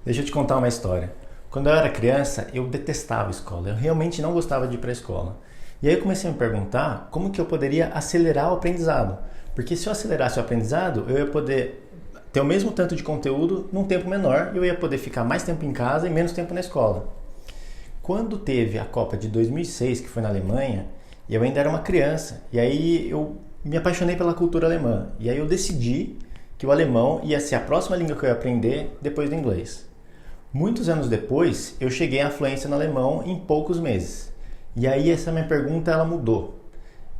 Deixa eu te contar uma história. Quando eu era criança, eu detestava a escola. Eu realmente não gostava de ir para a escola. E aí eu comecei a me perguntar como que eu poderia acelerar o aprendizado. Porque se eu acelerasse o aprendizado, eu ia poder ter o mesmo tanto de conteúdo num tempo menor e eu ia poder ficar mais tempo em casa e menos tempo na escola. Quando teve a Copa de 2006, que foi na Alemanha, eu ainda era uma criança, e aí eu me apaixonei pela cultura alemã. E aí eu decidi que o alemão ia ser a próxima língua que eu ia aprender depois do inglês. Muitos anos depois, eu cheguei à fluência no alemão em poucos meses. E aí essa minha pergunta ela mudou.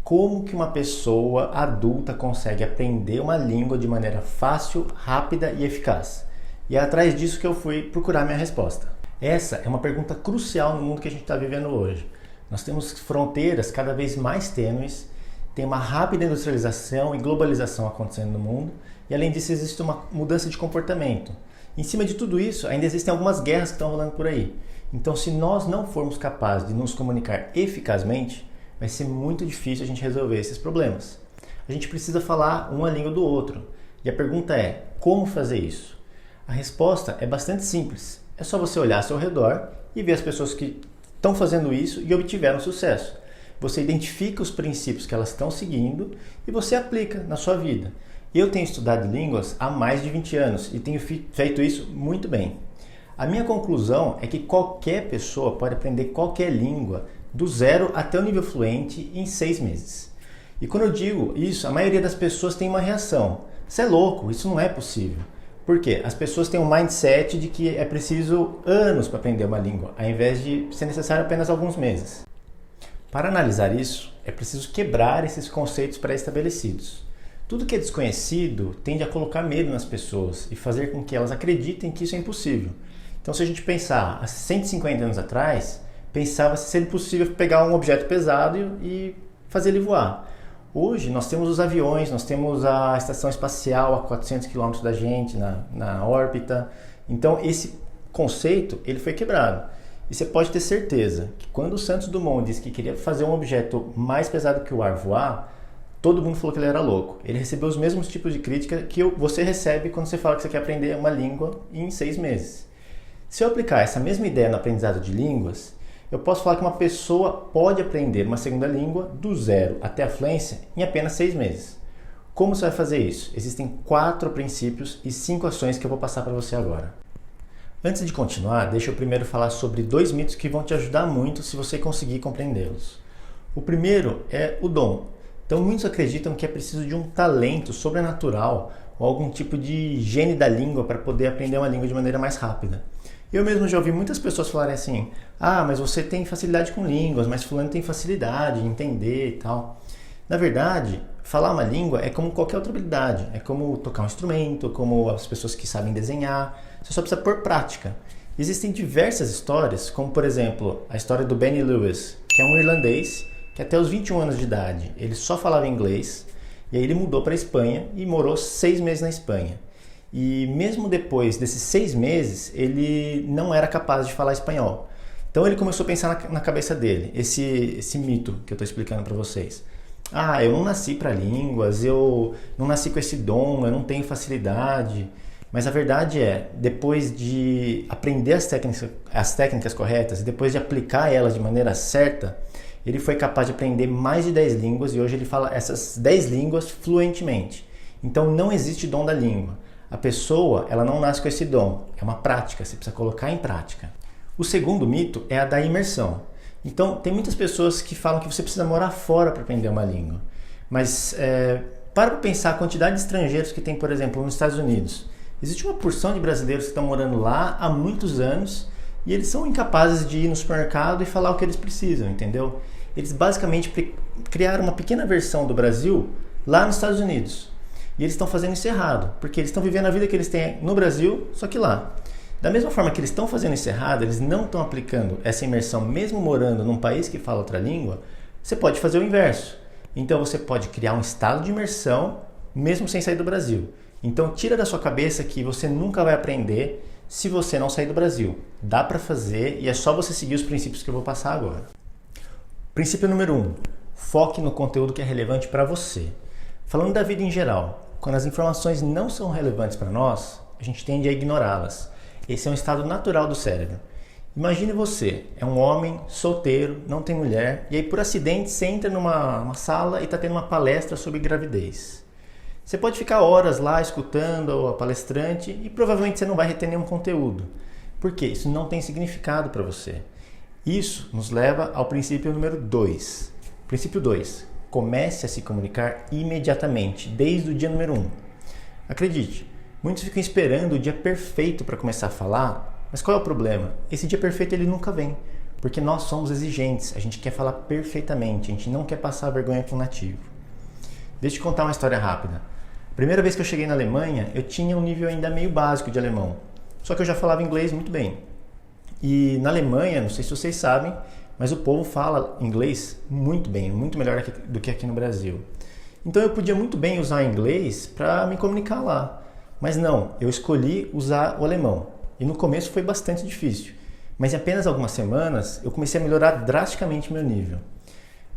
Como que uma pessoa adulta consegue aprender uma língua de maneira fácil, rápida e eficaz? E é atrás disso que eu fui procurar minha resposta. Essa é uma pergunta crucial no mundo que a gente está vivendo hoje. Nós temos fronteiras cada vez mais tênues, tem uma rápida industrialização e globalização acontecendo no mundo, e além disso existe uma mudança de comportamento. Em cima de tudo isso, ainda existem algumas guerras que estão rolando por aí. Então, se nós não formos capazes de nos comunicar eficazmente, vai ser muito difícil a gente resolver esses problemas. A gente precisa falar uma língua do outro. E a pergunta é, como fazer isso? A resposta é bastante simples. É só você olhar ao seu redor e ver as pessoas que estão fazendo isso e obtiveram sucesso. Você identifica os princípios que elas estão seguindo e você aplica na sua vida. Eu tenho estudado línguas há mais de 20 anos e tenho feito isso muito bem. A minha conclusão é que qualquer pessoa pode aprender qualquer língua do zero até o nível fluente em 6 meses. E quando eu digo isso, a maioria das pessoas tem uma reação. Você é louco, isso não é possível. Por quê? As pessoas têm um mindset de que é preciso anos para aprender uma língua, ao invés de ser necessário apenas alguns meses. Para analisar isso, é preciso quebrar esses conceitos pré-estabelecidos. Tudo que é desconhecido tende a colocar medo nas pessoas e fazer com que elas acreditem que isso é impossível. Então, se a gente pensar há 150 anos atrás, pensava-se ser possível pegar um objeto pesado e fazer ele voar. Hoje, nós temos os aviões, nós temos a estação espacial a 400 km da gente, na órbita. Então, esse conceito ele foi quebrado. E você pode ter certeza que quando o Santos Dumont disse que queria fazer um objeto mais pesado que o ar voar, todo mundo falou que ele era louco. Ele recebeu os mesmos tipos de crítica que você recebe quando você fala que você quer aprender uma língua em 6 meses. Se eu aplicar essa mesma ideia no aprendizado de línguas, eu posso falar que uma pessoa pode aprender uma segunda língua do zero até a fluência em apenas 6 meses. Como você vai fazer isso? Existem 4 princípios e 5 ações que eu vou passar para você agora. Antes de continuar, deixa eu primeiro falar sobre 2 mitos que vão te ajudar muito se você conseguir compreendê-los. O primeiro é o dom. Então, muitos acreditam que é preciso de um talento sobrenatural ou algum tipo de gene da língua para poder aprender uma língua de maneira mais rápida. Eu mesmo já ouvi muitas pessoas falarem assim, mas você tem facilidade com línguas, mas fulano tem facilidade em entender e tal. Na verdade, falar uma língua é como qualquer outra habilidade, é como tocar um instrumento, como as pessoas que sabem desenhar, você só precisa pôr prática. Existem diversas histórias, como por exemplo, a história do Benny Lewis, que é um irlandês que até os 21 anos de idade ele só falava inglês, e aí ele mudou para a Espanha e morou 6 meses na Espanha. E mesmo depois desses 6 meses, ele não era capaz de falar espanhol. Então ele começou a pensar na cabeça dele, esse mito que eu estou explicando para vocês. Eu não nasci para línguas, eu não nasci com esse dom, eu não tenho facilidade. Mas a verdade é, depois de aprender as técnicas corretas e depois de aplicar elas de maneira certa, ele foi capaz de aprender mais de 10 línguas e hoje ele fala essas 10 línguas fluentemente. Então não existe dom da língua. A pessoa ela não nasce com esse dom, é uma prática, você precisa colocar em prática. O segundo mito é a da imersão. Então tem muitas pessoas que falam que você precisa morar fora para aprender uma língua. Mas para pensar a quantidade de estrangeiros que tem, por exemplo, nos Estados Unidos. Existe uma porção de brasileiros que estão morando lá há muitos anos e eles são incapazes de ir no supermercado e falar o que eles precisam, entendeu? Eles basicamente criaram uma pequena versão do Brasil lá nos Estados Unidos. E eles estão fazendo isso errado, porque eles estão vivendo a vida que eles têm no Brasil, só que lá. Da mesma forma que eles estão fazendo isso errado, eles não estão aplicando essa imersão mesmo morando num país que fala outra língua, você pode fazer o inverso. Então você pode criar um estado de imersão mesmo sem sair do Brasil. Então tira da sua cabeça que você nunca vai aprender se você não sair do Brasil. Dá para fazer e é só você seguir os princípios que eu vou passar agora. Princípio número 1. Foque no conteúdo que é relevante para você. Falando da vida em geral, quando as informações não são relevantes para nós, a gente tende a ignorá-las. Esse é um estado natural do cérebro. Imagine você, é um homem solteiro, não tem mulher, e aí por acidente você entra numa sala e está tendo uma palestra sobre gravidez. Você pode ficar horas lá escutando a palestrante e provavelmente você não vai reter nenhum conteúdo. Por quê? Isso não tem significado para você. Isso nos leva ao princípio número 2. Princípio 2. Comece a se comunicar imediatamente, desde o dia número 1. Acredite, muitos ficam esperando o dia perfeito para começar a falar, mas qual é o problema? Esse dia perfeito ele nunca vem, porque nós somos exigentes, a gente quer falar perfeitamente, a gente não quer passar vergonha com o nativo. Deixa eu te contar uma história rápida. Primeira vez que eu cheguei na Alemanha, eu tinha um nível ainda meio básico de alemão, só que eu já falava inglês muito bem. E na Alemanha, não sei se vocês sabem, mas o povo fala inglês muito bem, muito melhor do que aqui no Brasil. Então eu podia muito bem usar o inglês para me comunicar lá. Mas não, eu escolhi usar o alemão. E no começo foi bastante difícil. Mas em apenas algumas semanas eu comecei a melhorar drasticamente meu nível.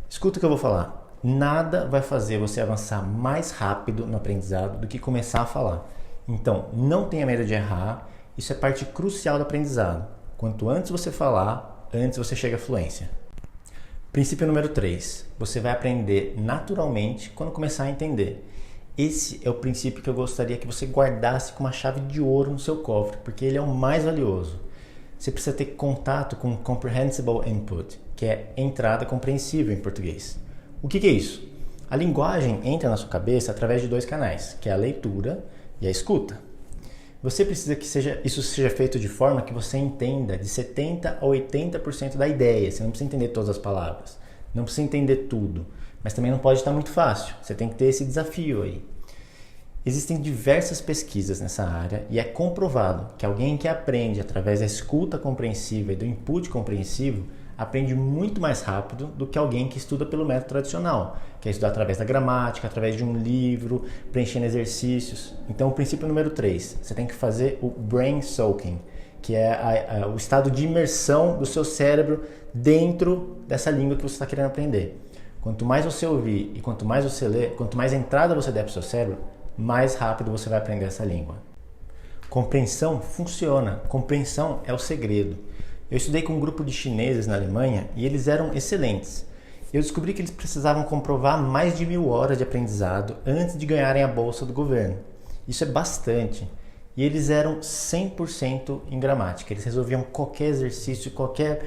Escuta o que eu vou falar. Nada vai fazer você avançar mais rápido no aprendizado do que começar a falar. Então, não tenha medo de errar. Isso é parte crucial do aprendizado. Quanto antes você falar, antes você chega à fluência. Princípio número 3. Você vai aprender naturalmente quando começar a entender. Esse é o princípio que eu gostaria que você guardasse com uma chave de ouro no seu cofre, porque ele é o mais valioso. Você precisa ter contato com Comprehensible Input, que é entrada compreensível em português. O que é isso? A linguagem entra na sua cabeça através de 2 canais, que é a leitura e a escuta. Você precisa que isso seja feito de forma que você entenda de 70% a 80% da ideia. Você não precisa entender todas as palavras, não precisa entender tudo, mas também não pode estar muito fácil. Você tem que ter esse desafio aí. Existem diversas pesquisas nessa área e é comprovado que alguém que aprende através da escuta compreensiva e do input compreensivo aprende muito mais rápido do que alguém que estuda pelo método tradicional, que é estudar através da gramática, através de um livro, preenchendo exercícios. Então, o princípio número 3, você tem que fazer o brain soaking, que é o estado de imersão do seu cérebro dentro dessa língua que você está querendo aprender. Quanto mais você ouvir e quanto mais você ler, quanto mais entrada você der para o seu cérebro, mais rápido você vai aprender essa língua. Compreensão funciona, compreensão é o segredo. Eu estudei com um grupo de chineses na Alemanha e eles eram excelentes. Eu descobri que eles precisavam comprovar mais de 1000 horas de aprendizado antes de ganharem a bolsa do governo. Isso é bastante. E eles eram 100% em gramática. Eles resolviam qualquer exercício, qualquer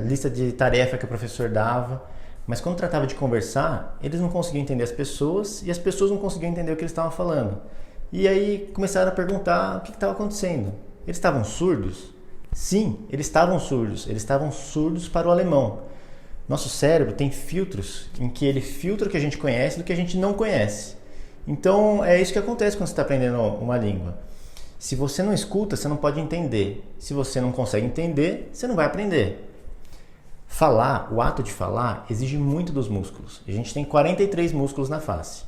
lista de tarefa que o professor dava. Mas quando tratava de conversar, eles não conseguiam entender as pessoas e as pessoas não conseguiam entender o que eles estavam falando. E aí começaram a perguntar o que estava acontecendo. Eles estavam surdos? Sim, eles estavam surdos para o alemão. Nosso cérebro tem filtros em que ele filtra o que a gente conhece do que a gente não conhece. Então é isso que acontece quando você está aprendendo uma língua. Se você não escuta, você não pode entender. Se você não consegue entender, você não vai aprender. Falar, o ato de falar, exige muito dos músculos. A gente tem 43 músculos na face.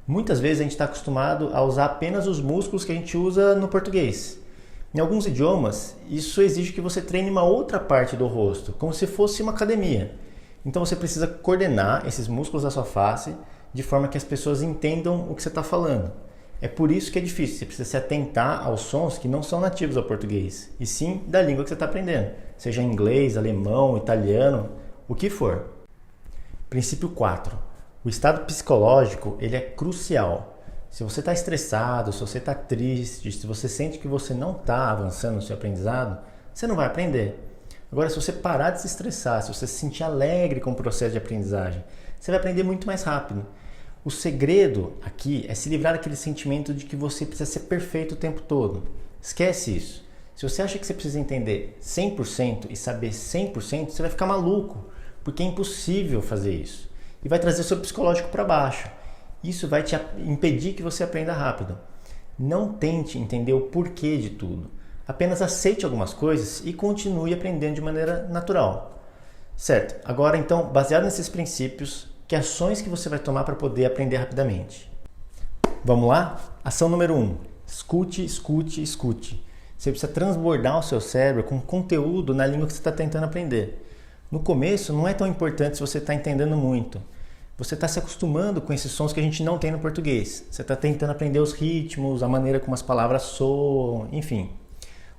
Muitas vezes a gente está acostumado a usar apenas os músculos que a gente usa no português. Em alguns idiomas, isso exige que você treine uma outra parte do rosto, como se fosse uma academia. Então você precisa coordenar esses músculos da sua face de forma que as pessoas entendam o que você está falando. É por isso que é difícil, você precisa se atentar aos sons que não são nativos ao português, e sim da língua que você está aprendendo, seja inglês, alemão, italiano, o que for. Princípio 4. O estado psicológico ele é crucial. Se você está estressado, se você está triste, se você sente que você não está avançando no seu aprendizado, você não vai aprender. Agora, se você parar de se estressar, se você se sentir alegre com o processo de aprendizagem, você vai aprender muito mais rápido. O segredo aqui é se livrar daquele sentimento de que você precisa ser perfeito o tempo todo. Esquece isso. Se você acha que você precisa entender 100% e saber 100%, você vai ficar maluco, porque é impossível fazer isso. E vai trazer seu psicológico para baixo. Isso vai te impedir que você aprenda rápido. Não tente entender o porquê de tudo. Apenas aceite algumas coisas e continue aprendendo de maneira natural. Certo? Agora, então, baseado nesses princípios, que ações que você vai tomar para poder aprender rapidamente? Vamos lá? Ação número 1. Escute, escute, escute. Você precisa transbordar o seu cérebro com conteúdo na língua que você está tentando aprender. No começo, não é tão importante se você está entendendo muito. Você está se acostumando com esses sons que a gente não tem no português. Você está tentando aprender os ritmos, a maneira como as palavras soam, enfim.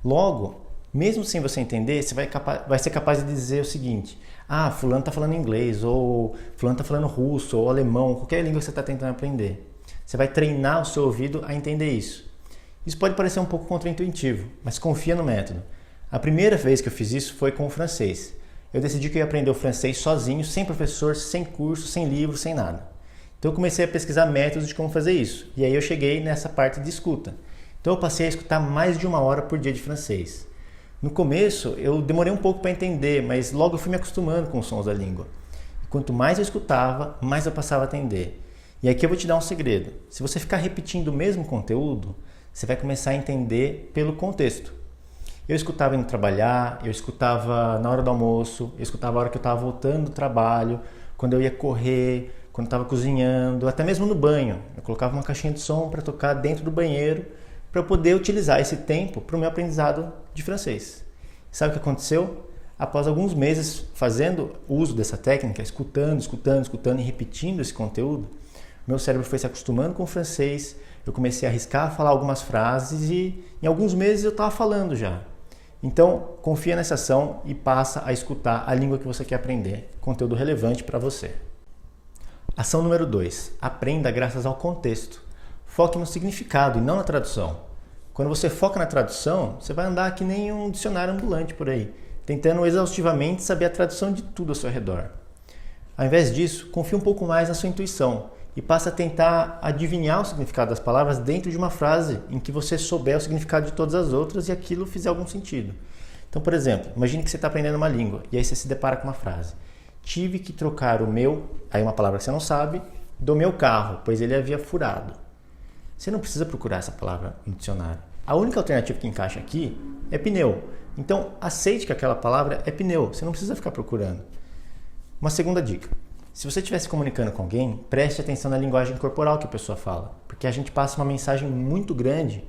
Logo, mesmo sem você entender, você vai ser capaz de dizer o seguinte: ah, fulano está falando inglês, ou fulano está falando russo, ou alemão, qualquer língua que você está tentando aprender. Você vai treinar o seu ouvido a entender isso. Isso pode parecer um pouco contraintuitivo, mas confia no método. A primeira vez que eu fiz isso foi com o francês. Eu decidi que eu ia aprender o francês sozinho, sem professor, sem curso, sem livro, sem nada. Então eu comecei a pesquisar métodos de como fazer isso. E aí eu cheguei nessa parte de escuta. Então eu passei a escutar mais de 1 hora por dia de francês. No começo eu demorei um pouco para entender, mas logo eu fui me acostumando com os sons da língua. E quanto mais eu escutava, mais eu passava a entender. E aqui eu vou te dar um segredo. Se você ficar repetindo o mesmo conteúdo, você vai começar a entender pelo contexto. Eu escutava indo trabalhar, eu escutava na hora do almoço, eu escutava a hora que eu estava voltando do trabalho, quando eu ia correr, quando eu estava cozinhando, até mesmo no banho. Eu colocava uma caixinha de som para tocar dentro do banheiro para eu poder utilizar esse tempo para o meu aprendizado de francês. Sabe o que aconteceu? Após alguns meses fazendo uso dessa técnica, escutando e repetindo esse conteúdo, meu cérebro foi se acostumando com o francês, eu comecei a arriscar a falar algumas frases e em alguns meses eu estava falando já. Então, confia nessa ação e passa a escutar a língua que você quer aprender, conteúdo relevante para você. Ação número 2. Aprenda graças ao contexto. Foque no significado e não na tradução. Quando você foca na tradução, você vai andar que nem um dicionário ambulante por aí, tentando exaustivamente saber a tradução de tudo ao seu redor. Ao invés disso, confie um pouco mais na sua intuição e passe a tentar adivinhar o significado das palavras dentro de uma frase em que você souber o significado de todas as outras e aquilo fizer algum sentido. Então, por exemplo, imagine que você está aprendendo uma língua e aí você se depara com uma frase. Tive que trocar o meu, aí uma palavra que você não sabe, do meu carro, pois ele havia furado. Você não precisa procurar essa palavra no dicionário. A única alternativa que encaixa aqui é pneu. Então, aceite que aquela palavra é pneu. Você não precisa ficar procurando. Uma segunda dica. Se você estiver se comunicando com alguém, preste atenção na linguagem corporal que a pessoa fala, porque a gente passa uma mensagem muito grande